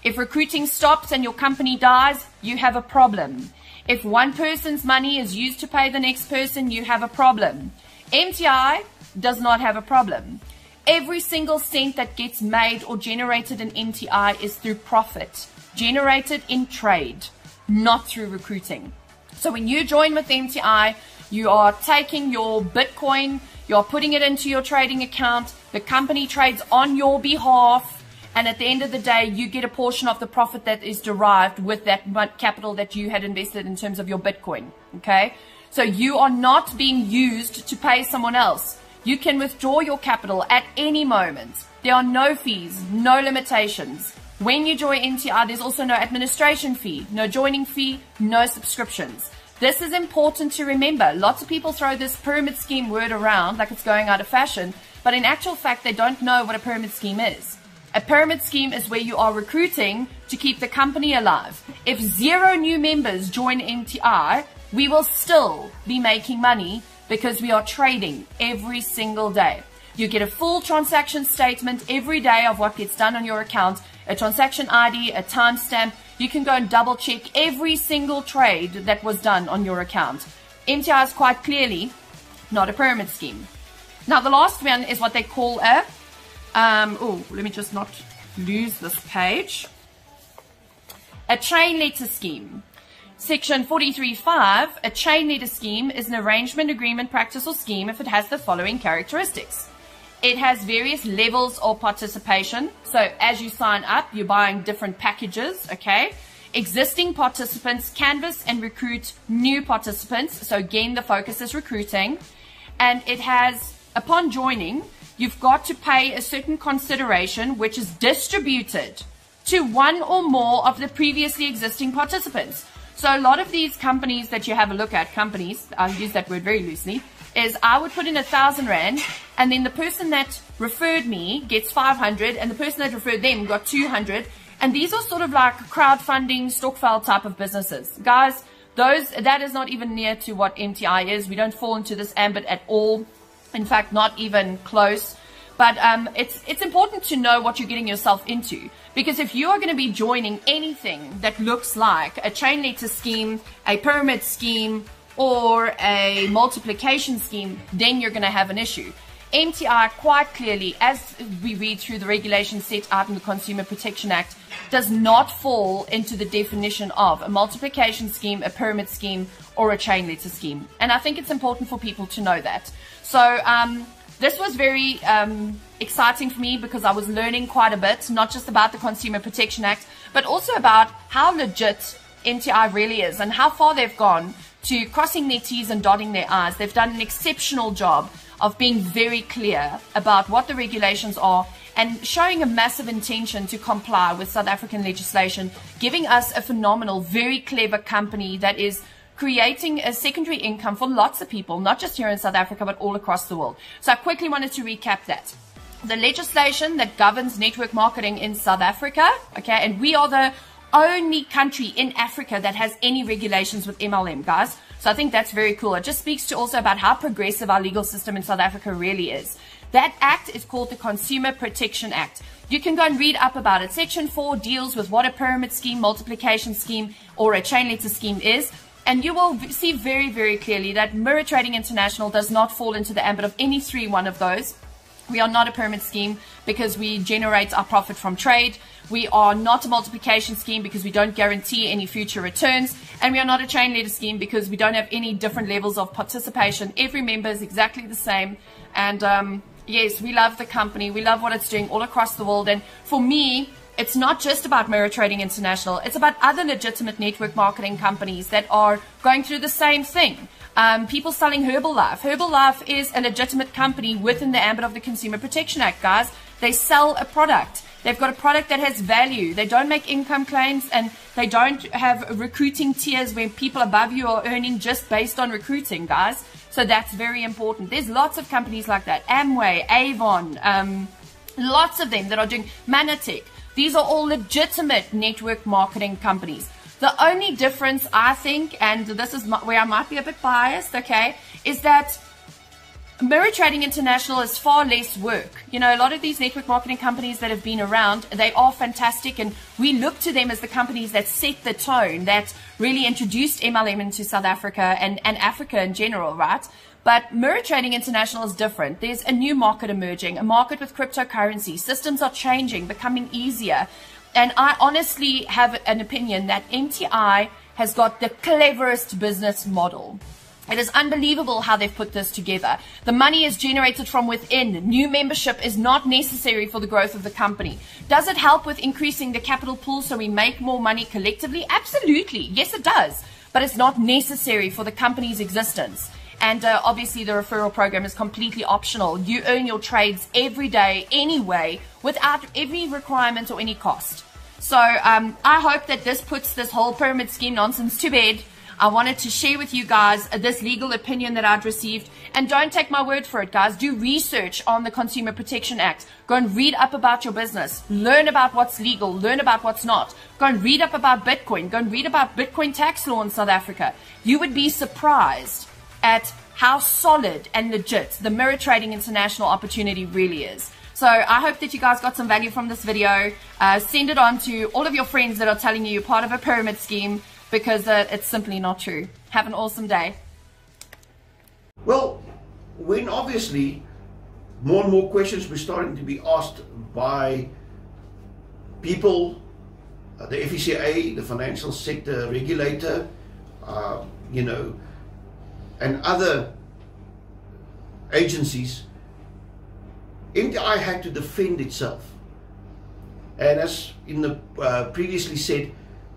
If recruiting stops and your company dies, you have a problem. If one person's money is used to pay the next person, you have a problem. MTI does not have a problem. Every single cent that gets made or generated in MTI is through profit, generated in trade, not through recruiting. So when you join with MTI, you are taking your Bitcoin, you're putting it into your trading account, the company trades on your behalf, and at the end of the day, you get a portion of the profit that is derived with that capital that you had invested in terms of your Bitcoin, okay? So you are not being used to pay someone else. You can withdraw your capital at any moment. There are no fees, no limitations. When you join MTI, there's also no administration fee, no joining fee, no subscriptions. This is important to remember. Lots of people throw this pyramid scheme word around like it's going out of fashion, but in actual fact, they don't know what a pyramid scheme is. A pyramid scheme is where you are recruiting to keep the company alive. If 0 new members join MTI, we will still be making money because we are trading every single day. You get a full transaction statement every day of what gets done on your account, a transaction ID, a timestamp. You can go and double check every single trade that was done on your account. MTI is quite clearly not a pyramid scheme. Now, the last one is what they call a, let me just not lose this page. A chain letter scheme. Section 43.5, a chain letter scheme is an arrangement, agreement, practice, or scheme if it has the following characteristics. It has various levels of participation. So as you sign up, you're buying different packages, okay? Existing participants canvass and recruit new participants. So again, the focus is recruiting. And it has, upon joining, you've got to pay a certain consideration which is distributed to one or more of the previously existing participants. So a lot of these companies that you have a look at, companies, I'll use that word very loosely, is I would put in 1,000 Rand, and then the person that referred me gets 500, and the person that referred them got 200, and these are sort of like crowdfunding, stokvel type of businesses. Guys, that is not even near to what MTI is. We don't fall into this ambit at all. In fact, not even close. But it's important to know what you're getting yourself into. Because if you are going to be joining anything that looks like a chain letter scheme, a pyramid scheme, or a multiplication scheme, then you're going to have an issue. MTI quite clearly, as we read through the regulations set out in the Consumer Protection Act, does not fall into the definition of a multiplication scheme, a pyramid scheme, or a chain letter scheme. And I think it's important for people to know that. So this was very exciting for me because I was learning quite a bit, not just about the Consumer Protection Act, but also about how legit MTI really is and how far they've gone to crossing their T's and dotting their I's. They've done an exceptional job of being very clear about what the regulations are and showing a massive intention to comply with South African legislation, giving us a phenomenal, very clever company that is creating a secondary income for lots of people, not just here in South Africa, but all across the world. So I quickly wanted to recap that. The legislation that governs network marketing in South Africa, okay, and we are the only country in Africa that has any regulations with MLM, guys. So I think that's very cool. It just speaks to also about how progressive our legal system in South Africa really is. That act is called the Consumer Protection Act. You can go and read up about it. Section 4 deals with what a pyramid scheme, multiplication scheme, or a chain letter scheme is. And you will see very, very clearly that Mirror Trading International does not fall into the ambit of any one of those. We are not a pyramid scheme because we generate our profit from trade. We are not a multiplication scheme because we don't guarantee any future returns. And we are not a chain letter scheme because we don't have any different levels of participation. Every member is exactly the same. And yes, we love the company. We love what it's doing all across the world. And for me, it's not just about Mirror Trading International. It's about other legitimate network marketing companies that are going through the same thing. People selling Herbalife. Herbalife is a legitimate company within the ambit of the Consumer Protection Act, guys. They sell a product. They've got a product that has value. They don't make income claims, and they don't have recruiting tiers where people above you are earning just based on recruiting, guys. So that's very important. There's lots of companies like that. Amway, Avon, lots of them that are doing Manatech. These are all legitimate network marketing companies. The only difference, I think, and this is where I might be a bit biased, okay, is that Mirror Trading International is far less work. You know, a lot of these network marketing companies that have been around, they are fantastic, and we look to them as the companies that set the tone, that really introduced MLM into South Africa and Africa in general, right? But Mirror Trading International is different. There's a new market emerging, a market with cryptocurrency. Systems are changing, becoming easier. And I honestly have an opinion that MTI has got the cleverest business model. It is unbelievable how they've put this together. The money is generated from within. New membership is not necessary for the growth of the company. Does it help with increasing the capital pool so we make more money collectively? Absolutely. Yes, it does. But it's not necessary for the company's existence. And obviously the referral program is completely optional. You earn your trades every day anyway without any requirement or any cost. So I hope that this puts this whole pyramid scheme nonsense to bed. I wanted to share with you guys this legal opinion that I'd received. And don't take my word for it, guys. Do research on the Consumer Protection Act. Go and read up about your business. Learn about what's legal. Learn about what's not. Go and read up about Bitcoin. Go and read about Bitcoin tax law in South Africa. You would be surprised at how solid and legit the Mirror Trading International opportunity really is. So I hope that you guys got some value from this video. Send it on to all of your friends that are telling you you're part of a pyramid scheme, because it's simply not true. Have an awesome day. Well, when obviously more and more questions were starting to be asked by people, the FSCA, the financial sector regulator, you know, and other agencies, MTI had to defend itself. And as in the previously said,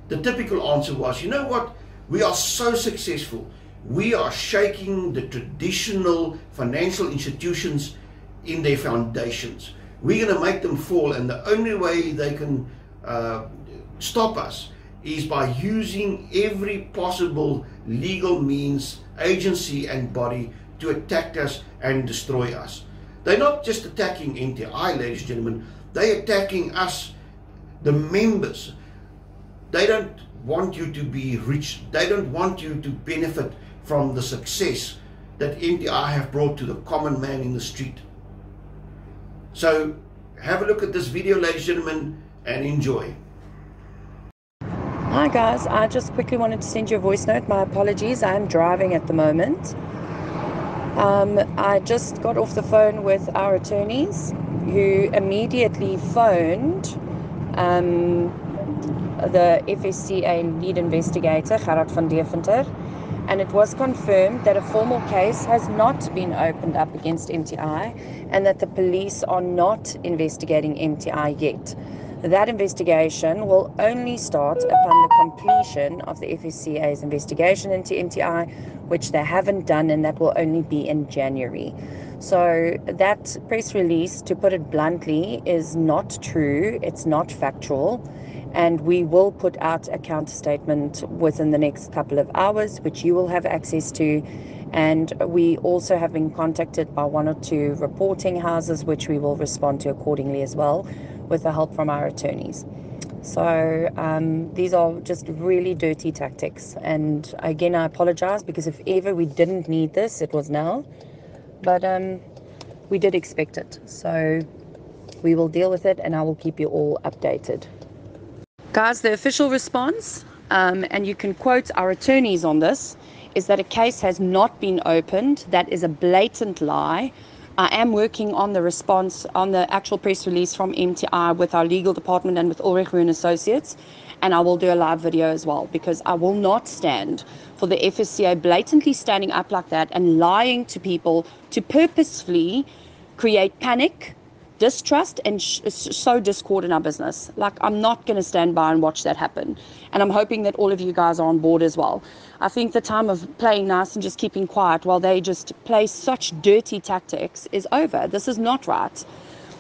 the typical answer was, you know what, we are so successful, we are shaking the traditional financial institutions in their foundations. We're going to make them fall, and the only way they can stop us is by using every possible legal means, agency and body to attack us and destroy us. They're not just attacking MTI, ladies and gentlemen, they're attacking us, the members. They don't want you to be rich. They don't want you to benefit from the success that MTI have brought to the common man in the street. So have a look at this video, ladies and gentlemen, and enjoy. Hi guys, I just quickly wanted to send you a voice note. My apologies, I'm driving at the moment. I just got off the phone with our attorneys, who immediately phoned the FSCA lead investigator, Gerard van Deventer, and it was confirmed that a formal case has not been opened up against MTI and that the police are not investigating MTI yet. That investigation will only start upon the completion of the FSCA's investigation into MTI, which they haven't done, and that will only be in January. So that press release, to put it bluntly, is not true. It's not factual. And we will put out a counter statement within the next couple of hours, which you will have access to. And we also have been contacted by 1 or 2 reporting houses, which we will respond to accordingly as well, with the help from our attorneys. So these are just really dirty tactics. And again, I apologize, because if ever we didn't need this, it was now. But we did expect it. So we will deal with it, and I will keep you all updated. Guys, the official response, and you can quote our attorneys on this, is that a case has not been opened. That is a blatant lie. I am working on the response, on the actual press release from MTI with our legal department and with Ulrich Roux & Associates, and I will do a live video as well, because I will not stand for the FSCA blatantly standing up like that and lying to people to purposefully create panic, distrust, and sow discord in our business. Like, I'm not going to stand by and watch that happen. And I'm hoping that all of you guys are on board as well. I think the time of playing nice and just keeping quiet while they just play such dirty tactics is over. This is not right.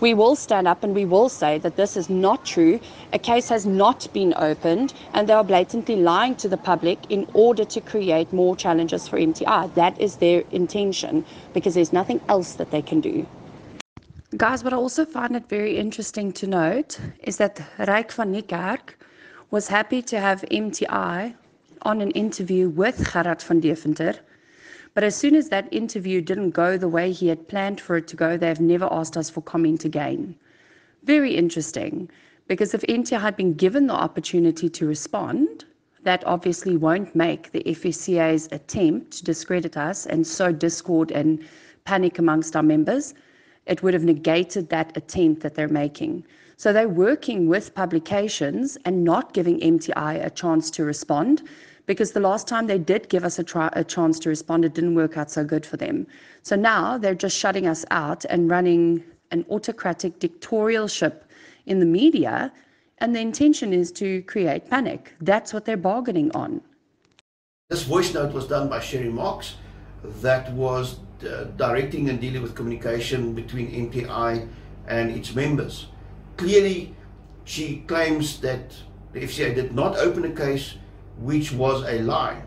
We will stand up and we will say that this is not true. A case has not been opened, and they are blatantly lying to the public in order to create more challenges for MTI. That is their intention, because there's nothing else that they can do. Guys, what I also find it very interesting to note is that Ryk van Niekerk was happy to have MTI on an interview with Gerard van Deventer, but as soon as that interview didn't go the way he had planned for it to go, they've never asked us for comment again. Very interesting, because if MTI had been given the opportunity to respond, that obviously won't make the FSCA's attempt to discredit us and sow discord and panic amongst our members. It would have negated that attempt that they're making. So they're working with publications and not giving MTI a chance to respond, because the last time they did give us a chance to respond, it didn't work out so good for them. So now they're just shutting us out and running an autocratic dictatorship in the media, and the intention is to create panic. That's what they're bargaining on. This voice note was done by Sherry Marks, that was directing and dealing with communication between MTI and its members. Clearly, she claims that the FCA did not open a case, which was a lie.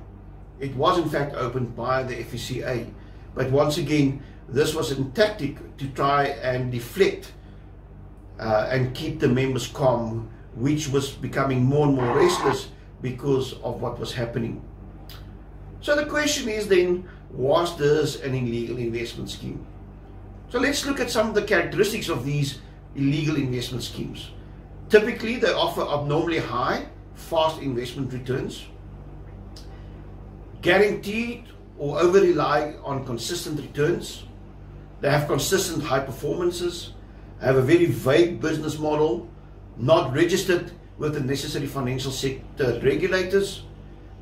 It was in fact opened by the FSCA. But once again, this was a tactic to try and deflect and keep the members calm, which was becoming more and more restless because of what was happening. So the question is then, was this an illegal investment scheme? So let's look at some of the characteristics of these illegal investment schemes. Typically, they offer abnormally high, fast investment returns, guaranteed or over-rely on consistent returns. They have consistent high performances, have a very vague business model, not registered with the necessary financial sector regulators.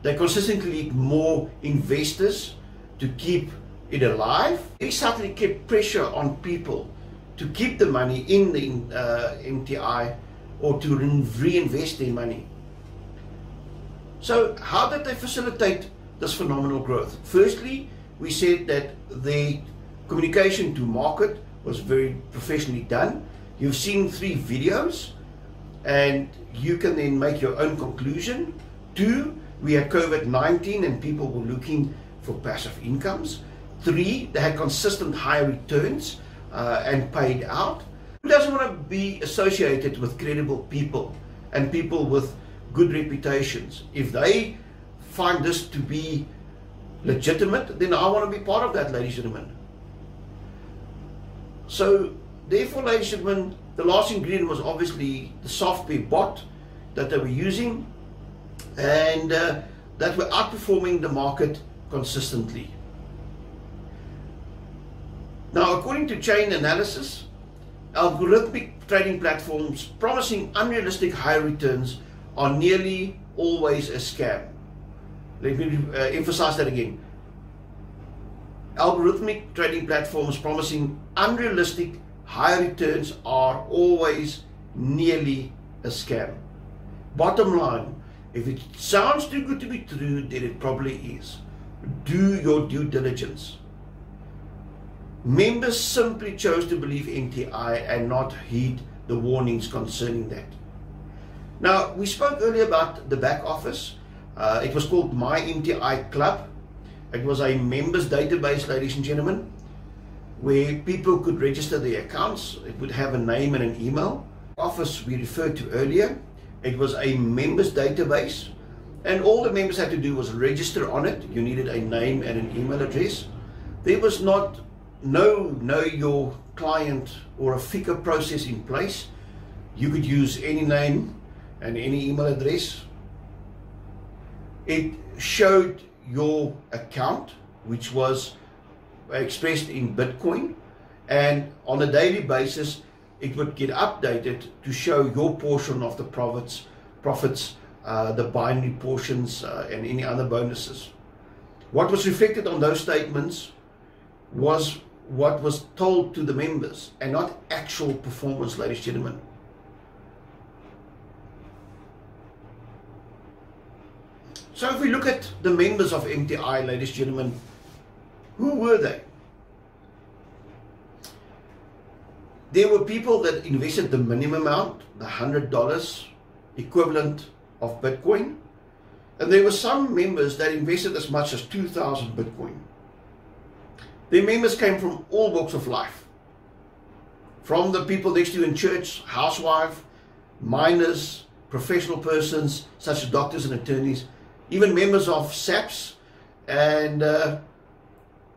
They consistently ignore investors to keep it alive. They subtly kept pressure on people to keep the money in the MTI or to reinvest their money. So how did they facilitate this phenomenal growth? Firstly, we said that the communication to market was very professionally done. You've seen 3 videos and you can then make your own conclusion. 2, we had COVID-19 and people were looking for passive incomes. 3, they had consistent high returns and paid out. Who doesn't want to be associated with credible people and people with good reputations? If they find this to be legitimate, then I want to be part of that, ladies and gentlemen. So therefore, ladies and gentlemen, the last ingredient was obviously the software bot that they were using, and that were outperforming the market consistently. Now, according to Chain Analysis, algorithmic trading platforms promising unrealistic high returns are nearly always a scam. Let me emphasize that again. Algorithmic trading platforms promising unrealistic high returns are always nearly a scam. Bottom line, if it sounds too good to be true, then it probably is. Do your due diligence. Members simply chose to believe MTI and not heed the warnings concerning that. Now, we spoke earlier about the back office. It was called My MTI Club. It was a members database, ladies and gentlemen, where people could register their accounts. It would have a name and an email. Office we referred to earlier, it was a members database, and all the members had to do was register on it. You needed a name and an email address. There was not no know your client or a FICA process in place. You could use any name and any email address. It showed your account, which was expressed in Bitcoin, and on a daily basis it would get updated to show your portion of the profits, the binary portions, and any other bonuses. What was reflected on those statements was what was told to the members and not actual performance, ladies and gentlemen. So if we look at the members of MTI, ladies and gentlemen, who were they? There were people that invested the minimum amount, the $100 equivalent of Bitcoin, and there were some members that invested as much as 2,000 Bitcoin. Their members came from all walks of life. from the people next to you in church, housewife, miners, professional persons such as doctors and attorneys, even members of SAPS, and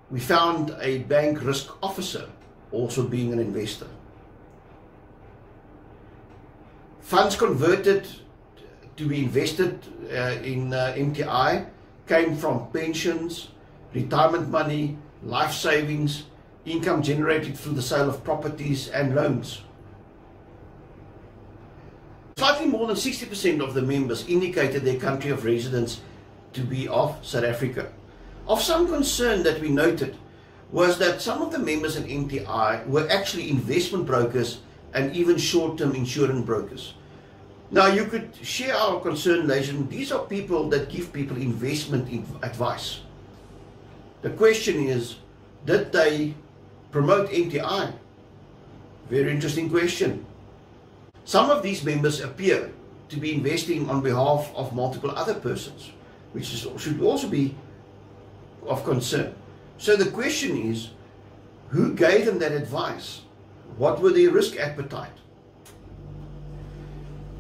we found a bank risk officer also being an investor. Funds converted to be invested in MTI came from pensions, retirement money, life savings, income generated through the sale of properties and loans. Slightly more than 60% of the members indicated their country of residence to be of South Africa. Of some concern that we noted was that some of the members in MTI were actually investment brokers and even short-term insurance brokers. Now you could share our concern, ladies and gentlemen. These are people that give people investment advice. The question is, did they promote MTI? Very interesting question. Some of these members appear to be investing on behalf of multiple other persons, which should also be of concern. So the question is, who gave them that advice? What were their risk appetite?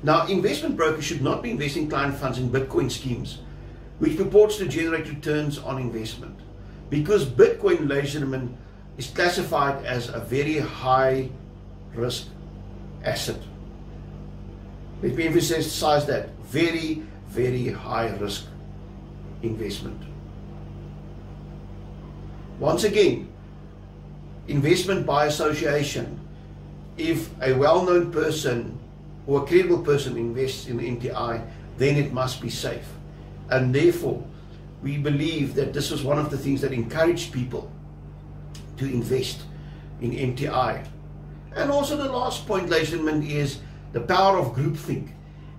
Now, investment brokers should not be investing client funds in Bitcoin schemes, which purports to generate returns on investment. Because Bitcoin, ladies and gentlemen, is classified as a very high risk asset. Let me emphasize that. Very, very high risk investment. Once again, investment by association. If a well-known person or a credible person invests in MTI, then it must be safe. And therefore, we believe that this was one of the things that encouraged people to invest in MTI. And also the last point, ladies and gentlemen, is the power of groupthink.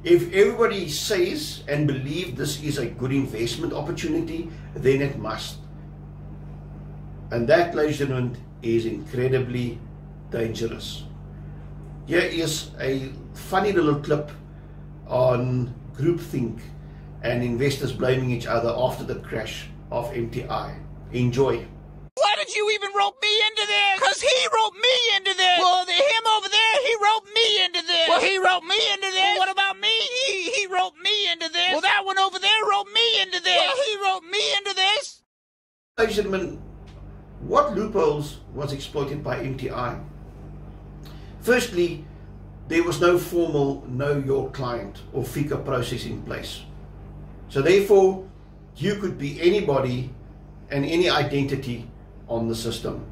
If everybody says and believes this is a good investment opportunity, then it must. And that, ladies and gentlemen, is incredibly dangerous. Here is a funny little clip on groupthink and investors blaming each other after the crash of MTI. Enjoy. Why did you even rope me into this? Because he roped me into this. Well, him over there, he roped me into this. Well, he roped me into this. Well, what about me? He roped me into this. Well, that one over there roped me into this. Well, he roped me into this. Ladies and gentlemen, what loopholes was exploited by MTI? Firstly, there was no formal know your client or FICA process in place. So therefore, you could be anybody and any identity on the system.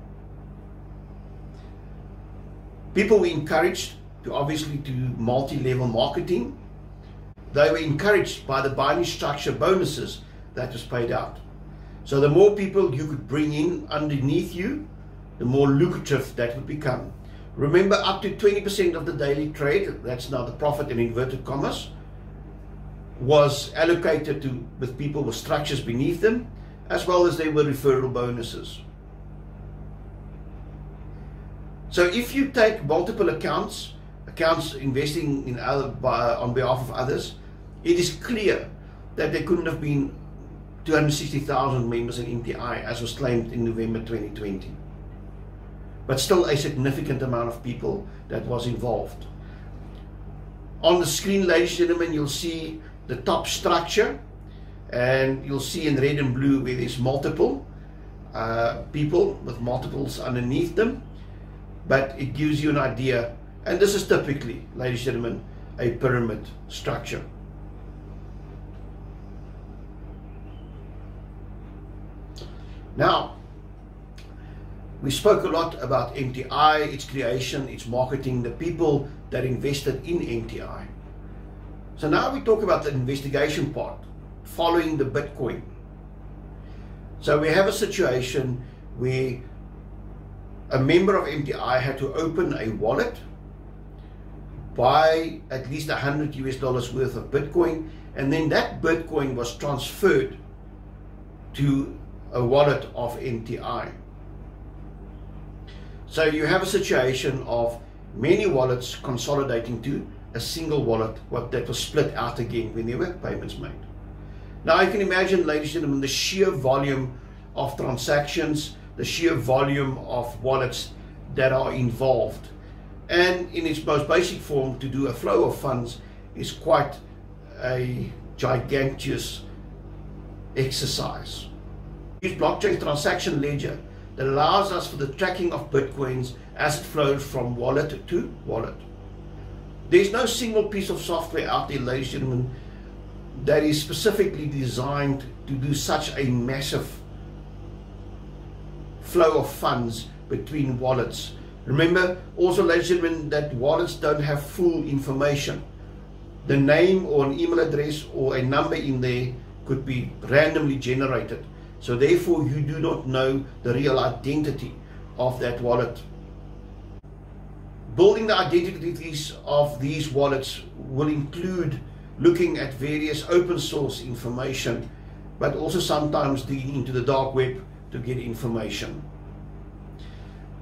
People were encouraged to obviously do multi-level marketing. They were encouraged by the binary structure bonuses that was paid out. So the more people you could bring in underneath you, the more lucrative that would become. Remember, up to 20% of the daily trade, that's now the profit in inverted commas, was allocated to with people with structures beneath them, as well as there were referral bonuses. So if you take multiple accounts investing in on behalf of others, it is clear that there couldn't have been 260,000 members in MTI as was claimed in November 2020. But still a significant amount of people that was involved. On the screen, ladies and gentlemen, you'll see the top structure, and you'll see in red and blue where there's multiple people with multiples underneath them. But it gives you an idea, and this is typically, ladies and gentlemen, a pyramid structure. Now, we spoke a lot about MTI, its creation, its marketing, the people that invested in MTI. So now we talk about the investigation part, following the Bitcoin. So we have a situation where a member of MTI had to open a wallet, buy at least $100 worth of Bitcoin, and then that Bitcoin was transferred to a wallet of MTI. So you have a situation of many wallets consolidating to a single wallet that was split out again when there were payments made. Now you can imagine, ladies and gentlemen, the sheer volume of transactions, the sheer volume of wallets that are involved. and in its most basic form, to do a flow of funds is quite a gigantic exercise. Use blockchain transaction ledger that allows us for the tracking of Bitcoins as it flows from wallet to wallet. There's no single piece of software out there, ladies and gentlemen, that is specifically designed to do such a massive flow of funds between wallets. Remember also, ladies and gentlemen, that wallets don't have full information. The name or an email address or a number in there could be randomly generated. So therefore you do not know the real identity of that wallet. Building the identities of these wallets will include looking at various open source information, but also sometimes digging into the dark web to get information.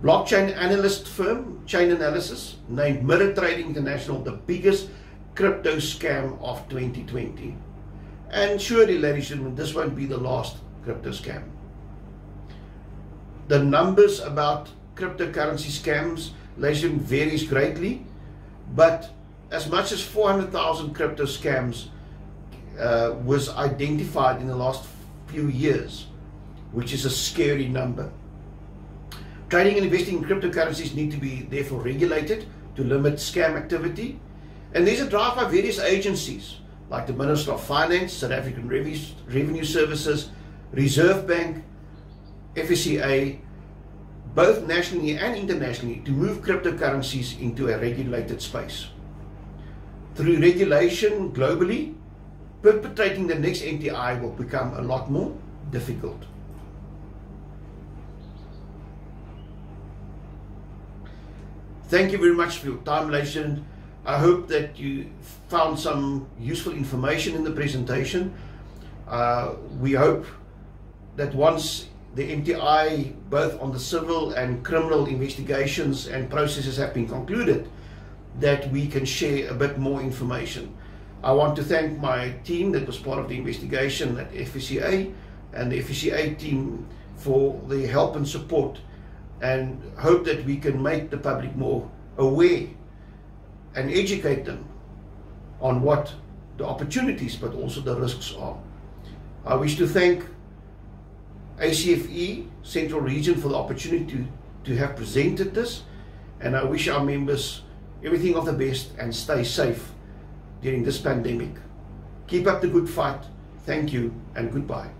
Blockchain analyst firm Chainalysis named Mirror Trading International the biggest crypto scam of 2020. And surely, ladies and gentlemen, this won't be the last crypto scam. The numbers about cryptocurrency scams, ladies and gentlemen, varies greatly, but as much as 400,000 crypto scams was identified in the last few years, which is a scary number. Trading and investing in cryptocurrencies need to be therefore regulated to limit scam activity. And there's a drive by various agencies like the Minister of Finance, South African Revenue Services, Reserve Bank, FSCA, both nationally and internationally, to move cryptocurrencies into a regulated space. Through regulation globally, perpetrating the next NTI will become a lot more difficult. Thank you very much for your time, ladies and gentlemen. I hope that you found some useful information in the presentation. We hope that once the MTI, both on the civil and criminal investigations and processes have been concluded, that we can share a bit more information. I want to thank my team that was part of the investigation at FSCA and the FSCA team for the help and support, and hope that we can make the public more aware and educate them on what the opportunities but also the risks are. I wish to thank ACFE Central Region for the opportunity to have presented this, and I wish our members everything of the best and stay safe during this pandemic. Keep up the good fight. Thank you and goodbye.